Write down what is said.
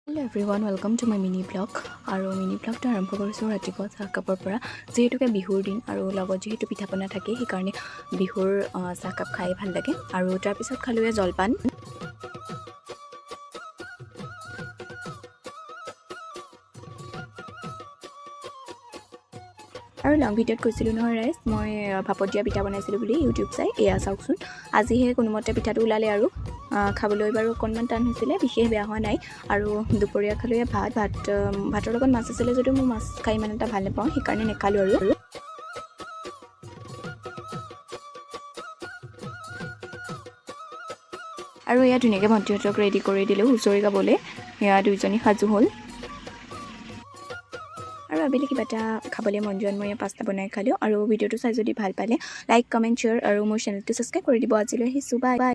Hello everyone, welcome to my mini vlog. আৰু mini ব্লগটো আৰম্ভ কৰিছোঁ ৰাতিপুৱা চাহকাপৰ পৰা। যিহেতুকে বিহুৰ দিন আৰু লগত যিহেতু পিঠা পনা থাকে সেইকাৰণে বিহুৰ চাহকাপ খাই ভাল লাগে। আৰু তাৰপিছত খালোৱে জলপান। আৰু লং ভিডিঅ'ত কৈছিলোঁ নহয় ৰাইজ, মই ভাপত দিয়া পিঠা বনাইছিলোঁ বুলি ইউটিউব চাই। এয়া চাওকচোন, আজিহে কোনোমতে পিঠাটো ওলালে আৰু খাবলৈ বাৰু অকণমান টান হৈছিলে, বিশেষ বেয়া হোৱা নাই। আৰু দুপৰীয়া খালোঁ ভাতৰ লগত মাছ আছিলে যদিও মই মাছ খাই ইমান এটা ভাল নাপাওঁ, সেইকাৰণে নেখালোঁ আৰু এয়া ধুনীয়াকৈ ভণ্টিহঁতক ৰেডি কৰি দিলোঁ হুঁচৰি গাবলৈ। এয়া দুইজনী সাজু হ'ল। আৰু আবেলি কিবা এটা খাবলৈ মন যোৱাত মই পাস্তা বনাই খালোঁ। আৰু ভিডিঅ'টো চাই যদি ভাল পালে লাইক, কমেণ্ট, শ্বেয়াৰ আৰু মোৰ চেনেলটো ছাবস্ক্ৰাইব কৰি দিব। আজিলৈ আহিছোঁ, বাই বাই।